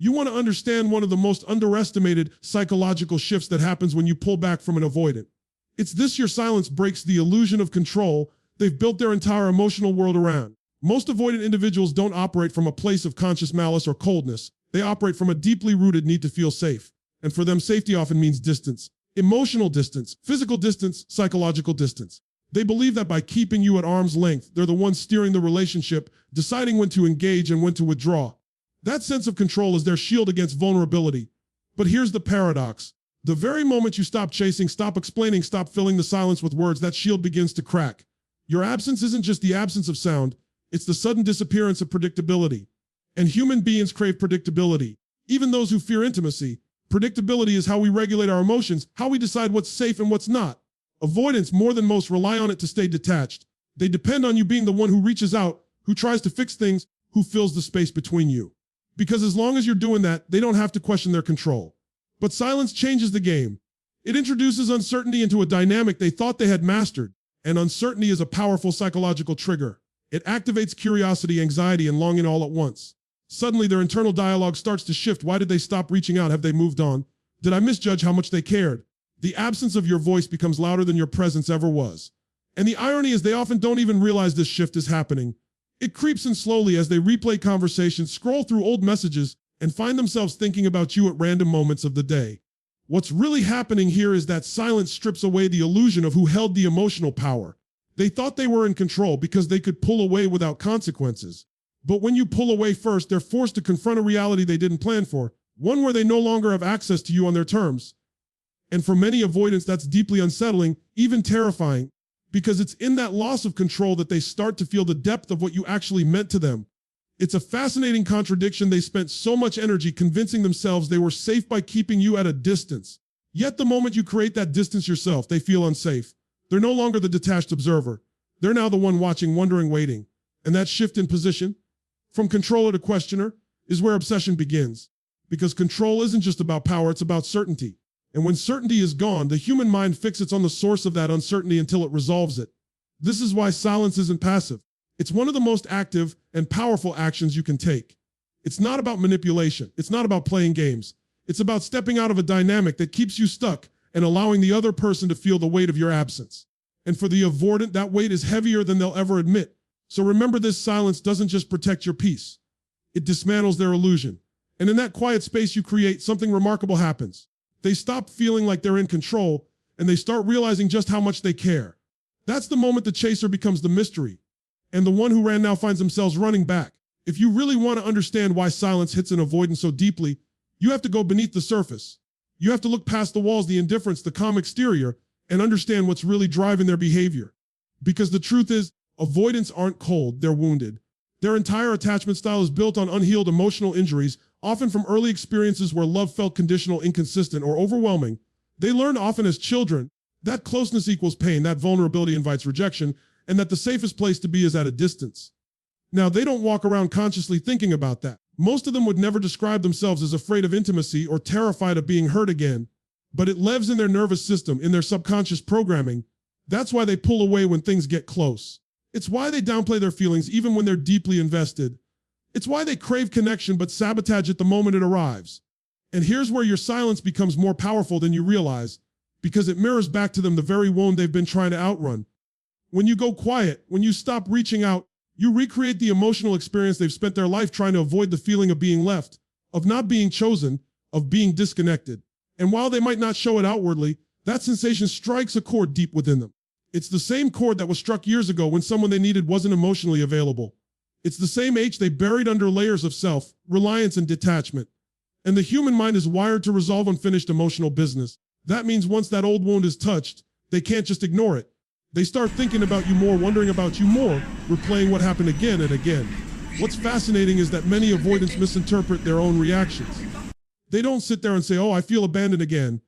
You want to understand one of the most underestimated psychological shifts that happens when you pull back from an avoidant. It's this: your silence breaks the illusion of control they've built their entire emotional world around. Most avoidant individuals don't operate from a place of conscious malice or coldness. They operate from a deeply rooted need to feel safe. And for them, safety often means distance. Emotional distance, physical distance, psychological distance. They believe that by keeping you at arm's length, they're the ones steering the relationship, deciding when to engage and when to withdraw. That sense of control is their shield against vulnerability. But here's the paradox. The very moment you stop chasing, stop explaining, stop filling the silence with words, that shield begins to crack. Your absence isn't just the absence of sound, it's the sudden disappearance of predictability. And human beings crave predictability. Even those who fear intimacy. Predictability is how we regulate our emotions, how we decide what's safe and what's not. Avoidants, more than most, rely on it to stay detached. They depend on you being the one who reaches out, who tries to fix things, who fills the space between you. Because as long as you're doing that, they don't have to question their control. But silence changes the game. It introduces uncertainty into a dynamic they thought they had mastered. And uncertainty is a powerful psychological trigger. It activates curiosity, anxiety, and longing all at once. Suddenly, their internal dialogue starts to shift. Why did they stop reaching out? Have they moved on? Did I misjudge how much they cared? The absence of your voice becomes louder than your presence ever was. And the irony is they often don't even realize this shift is happening. It creeps in slowly as they replay conversations, scroll through old messages, and find themselves thinking about you at random moments of the day. What's really happening here is that silence strips away the illusion of who held the emotional power. They thought they were in control because they could pull away without consequences. But when you pull away first, they're forced to confront a reality they didn't plan for, one where they no longer have access to you on their terms. And for many avoidants, that's deeply unsettling, even terrifying, because it's in that loss of control that they start to feel the depth of what you actually meant to them. It's a fascinating contradiction. They spent so much energy convincing themselves they were safe by keeping you at a distance. Yet the moment you create that distance yourself, they feel unsafe. They're no longer the detached observer. They're now the one watching, wondering, waiting. And that shift in position, from controller to questioner, is where obsession begins. Because control isn't just about power, it's about certainty. And when certainty is gone, the human mind fixates on the source of that uncertainty until it resolves it. This is why silence isn't passive. It's one of the most active and powerful actions you can take. It's not about manipulation. It's not about playing games. It's about stepping out of a dynamic that keeps you stuck and allowing the other person to feel the weight of your absence. And for the avoidant, that weight is heavier than they'll ever admit. So remember, this silence doesn't just protect your peace. It dismantles their illusion. And in that quiet space you create, something remarkable happens. They stop feeling like they're in control, and they start realizing just how much they care. That's the moment the chaser becomes the mystery, and the one who ran now finds themselves running back. If you really want to understand why silence hits an avoidant so deeply, you have to go beneath the surface. You have to look past the walls, the indifference, the calm exterior, and understand what's really driving their behavior. Because the truth is, avoidants aren't cold, they're wounded. Their entire attachment style is built on unhealed emotional injuries, often from early experiences where love felt conditional, inconsistent, or overwhelming. They learned often as children that closeness equals pain, that vulnerability invites rejection, and that the safest place to be is at a distance. Now, they don't walk around consciously thinking about that. Most of them would never describe themselves as afraid of intimacy or terrified of being hurt again, but it lives in their nervous system, in their subconscious programming. That's why they pull away when things get close. It's why they downplay their feelings even when they're deeply invested. It's why they crave connection but sabotage it the moment it arrives. And here's where your silence becomes more powerful than you realize, because it mirrors back to them the very wound they've been trying to outrun. When you go quiet, when you stop reaching out, you recreate the emotional experience they've spent their life trying to avoid: the feeling of being left, of not being chosen, of being disconnected. And while they might not show it outwardly, that sensation strikes a chord deep within them. It's the same chord that was struck years ago when someone they needed wasn't emotionally available. It's the same ache they buried under layers of self, reliance, and detachment. And the human mind is wired to resolve unfinished emotional business. That means once that old wound is touched, they can't just ignore it. They start thinking about you more, wondering about you more, replaying what happened again and again. What's fascinating is that many avoidants misinterpret their own reactions. They don't sit there and say, "Oh, I feel abandoned again."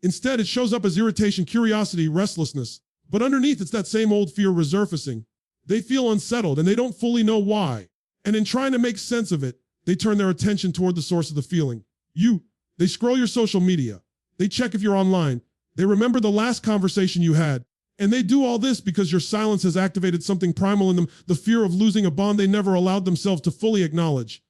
Instead, it shows up as irritation, curiosity, restlessness. But underneath, it's that same old fear resurfacing. They feel unsettled and they don't fully know why. And in trying to make sense of it, they turn their attention toward the source of the feeling. You. They scroll your social media. They check if you're online. They remember the last conversation you had. And they do all this because your silence has activated something primal in them, the fear of losing a bond they never allowed themselves to fully acknowledge.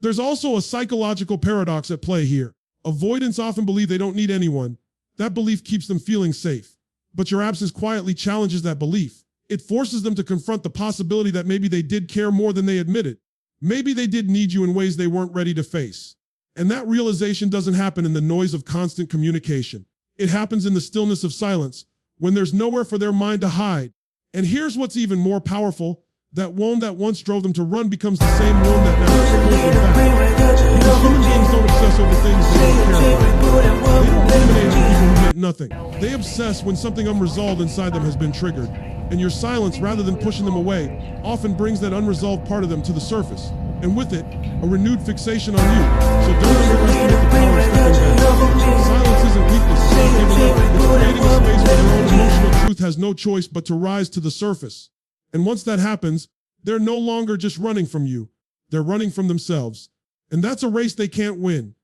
There's also a psychological paradox at play here. Avoidants often believe they don't need anyone. That belief keeps them feeling safe. But your absence quietly challenges that belief. It forces them to confront the possibility that maybe they did care more than they admitted. Maybe they did need you in ways they weren't ready to face. And that realization doesn't happen in the noise of constant communication. It happens in the stillness of silence, when there's nowhere for their mind to hide. And here's what's even more powerful. That wound that once drove them to run becomes the same wound that now pulls them back. Because human beings don't obsess over things they don't care about. They don't ruminate on people who meant nothing. They obsess when something unresolved inside them has been triggered. And your silence, rather than pushing them away, often brings that unresolved part of them to the surface. And with it, a renewed fixation on you. So don't underestimate the power of stepping back. Silence isn't weakness, it's not giving up. It's creating a space where their own emotional truth has no choice but to rise to the surface. And once that happens, they're no longer just running from you. They're running from themselves. And that's a race they can't win.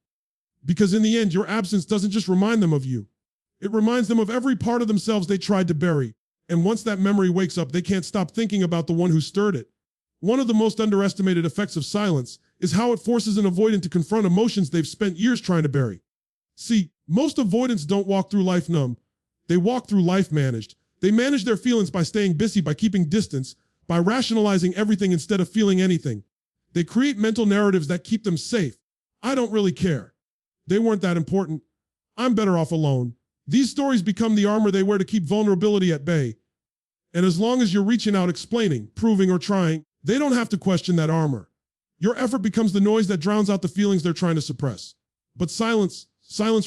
Because in the end, your absence doesn't just remind them of you. It reminds them of every part of themselves they tried to bury. And once that memory wakes up, they can't stop thinking about the one who stirred it. One of the most underestimated effects of silence is how it forces an avoidant to confront emotions they've spent years trying to bury. See, most avoidants don't walk through life numb. They walk through life managed. They manage their feelings by staying busy, by keeping distance, by rationalizing everything instead of feeling anything. They create mental narratives that keep them safe. I don't really care. They weren't that important. I'm better off alone. These stories become the armor they wear to keep vulnerability at bay. And as long as you're reaching out, explaining, proving, or trying, they don't have to question that armor. Your effort becomes the noise that drowns out the feelings they're trying to suppress. But silence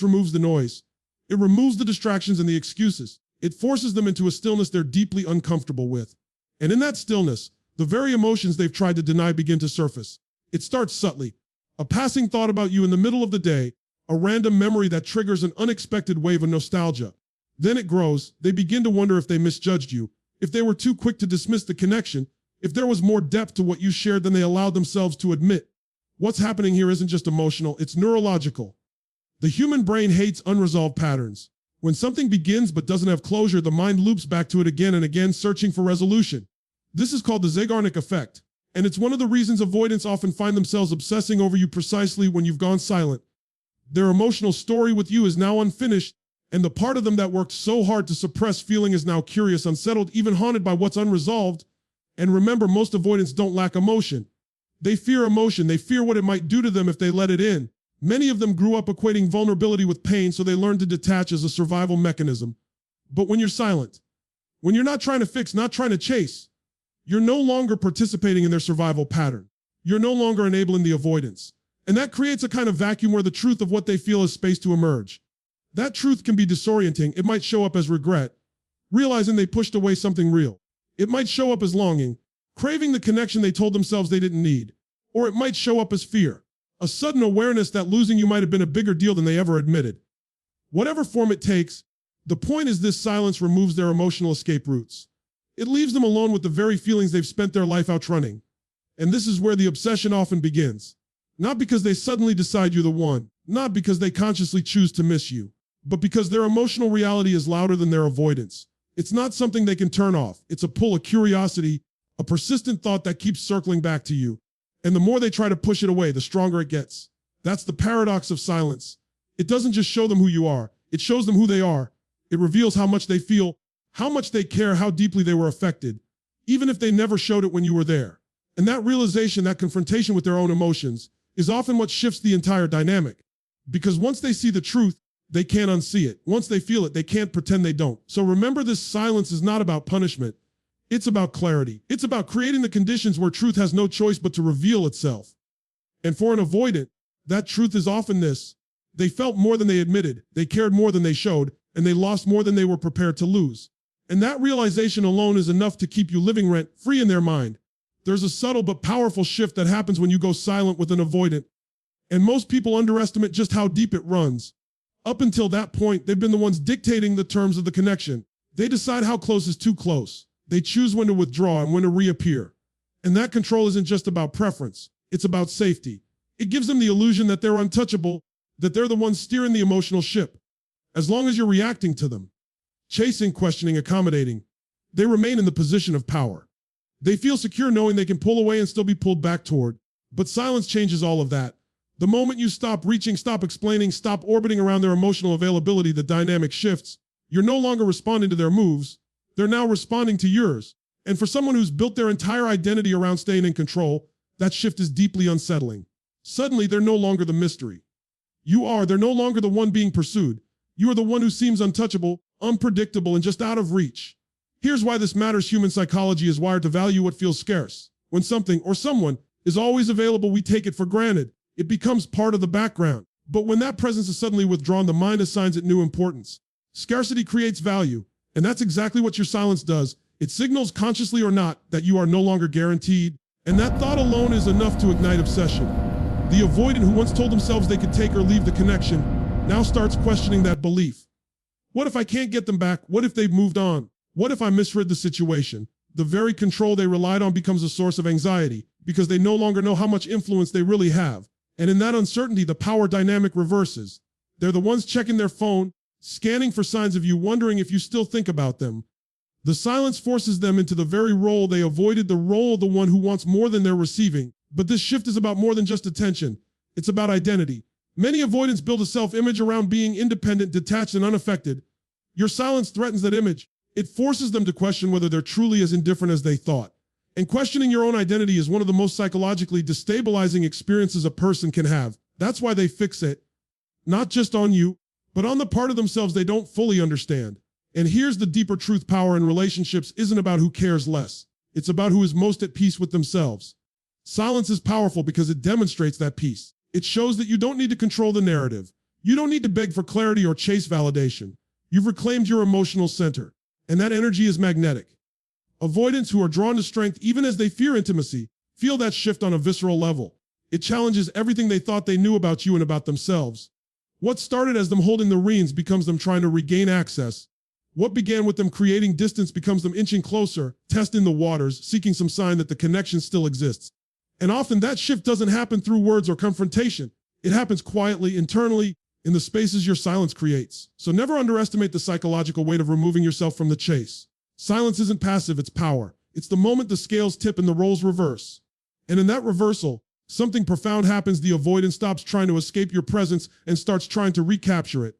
removes the noise. It removes the distractions and the excuses. It forces them into a stillness they're deeply uncomfortable with. And in that stillness, the very emotions they've tried to deny begin to surface. It starts subtly. A passing thought about you in the middle of the day, a random memory that triggers an unexpected wave of nostalgia. Then it grows. They begin to wonder if they misjudged you, if they were too quick to dismiss the connection, if there was more depth to what you shared than they allowed themselves to admit. What's happening here isn't just emotional, it's neurological. The human brain hates unresolved patterns. When something begins but doesn't have closure, the mind loops back to it again and again, searching for resolution. This is called the Zeigarnik effect, and it's one of the reasons avoidants often find themselves obsessing over you precisely when you've gone silent. Their emotional story with you is now unfinished, and the part of them that worked so hard to suppress feeling is now curious, unsettled, even haunted by what's unresolved. And remember, most avoidants don't lack emotion. They fear emotion. They fear what it might do to them if they let it in. Many of them grew up equating vulnerability with pain, so they learned to detach as a survival mechanism. But when you're silent, when you're not trying to fix, not trying to chase, you're no longer participating in their survival pattern. You're no longer enabling the avoidance. And that creates a kind of vacuum where the truth of what they feel is space to emerge. That truth can be disorienting. It might show up as regret, realizing they pushed away something real. It might show up as longing, craving the connection they told themselves they didn't need. Or it might show up as fear, a sudden awareness that losing you might have been a bigger deal than they ever admitted. Whatever form it takes, the point is this silence removes their emotional escape routes. It leaves them alone with the very feelings they've spent their life outrunning. And this is where the obsession often begins. Not because they suddenly decide you're the one, not because they consciously choose to miss you, but because their emotional reality is louder than their avoidance. It's not something they can turn off. It's a pull, a curiosity, a persistent thought that keeps circling back to you. And the more they try to push it away, the stronger it gets. That's the paradox of silence. It doesn't just show them who you are. It shows them who they are. It reveals how much they feel, how much they care, how deeply they were affected, even if they never showed it when you were there. And that realization, that confrontation with their own emotions, is often what shifts the entire dynamic. Because once they see the truth, they can't unsee it. Once they feel it, they can't pretend they don't. So remember, this silence is not about punishment. It's about clarity. It's about creating the conditions where truth has no choice but to reveal itself. And for an avoidant, that truth is often this. They felt more than they admitted, they cared more than they showed, and they lost more than they were prepared to lose. And that realization alone is enough to keep you living rent-free in their mind. There's a subtle but powerful shift that happens when you go silent with an avoidant. And most people underestimate just how deep it runs. Up until that point, they've been the ones dictating the terms of the connection. They decide how close is too close. They choose when to withdraw and when to reappear. And that control isn't just about preference. It's about safety. It gives them the illusion that they're untouchable, that they're the ones steering the emotional ship. As long as you're reacting to them, chasing, questioning, accommodating, they remain in the position of power. They feel secure knowing they can pull away and still be pulled back toward. But silence changes all of that. The moment you stop reaching, stop explaining, stop orbiting around their emotional availability, the dynamic shifts. You're no longer responding to their moves. They're now responding to yours. And for someone who's built their entire identity around staying in control, that shift is deeply unsettling. Suddenly, they're no longer the mystery. They're no longer the one being pursued. You are the one who seems untouchable, unpredictable, and just out of reach. Here's why this matters. Human psychology is wired to value what feels scarce. When something or someone is always available, we take it for granted. It becomes part of the background. But when that presence is suddenly withdrawn, the mind assigns it new importance. Scarcity creates value, and that's exactly what your silence does. It signals, consciously or not, that you are no longer guaranteed, and that thought alone is enough to ignite obsession. The avoidant who once told themselves they could take or leave the connection now starts questioning that belief. What if I can't get them back? What if they've moved on? What if I misread the situation? The very control they relied on becomes a source of anxiety because they no longer know how much influence they really have. And in that uncertainty, the power dynamic reverses. They're the ones checking their phone, scanning for signs of you, wondering if you still think about them. The silence forces them into the very role they avoided, the role of the one who wants more than they're receiving. But this shift is about more than just attention. It's about identity. Many avoidants build a self-image around being independent, detached, and unaffected. Your silence threatens that image. It forces them to question whether they're truly as indifferent as they thought. And questioning your own identity is one of the most psychologically destabilizing experiences a person can have. That's why they fixate, not just on you, but on the part of themselves they don't fully understand. And here's the deeper truth: power in relationships isn't about who cares less. It's about who is most at peace with themselves. Silence is powerful because it demonstrates that peace. It shows that you don't need to control the narrative. You don't need to beg for clarity or chase validation. You've reclaimed your emotional center, and that energy is magnetic. Avoidants who are drawn to strength even as they fear intimacy feel that shift on a visceral level. It challenges everything they thought they knew about you and about themselves. What started as them holding the reins becomes them trying to regain access. What began with them creating distance becomes them inching closer, testing the waters, seeking some sign that the connection still exists. And often that shift doesn't happen through words or confrontation. It happens quietly, internally, in the spaces your silence creates. So never underestimate the psychological weight of removing yourself from the chase. Silence isn't passive, it's power. It's the moment the scales tip and the roles reverse. And in that reversal, something profound happens. The avoidant stops trying to escape your presence and starts trying to recapture it.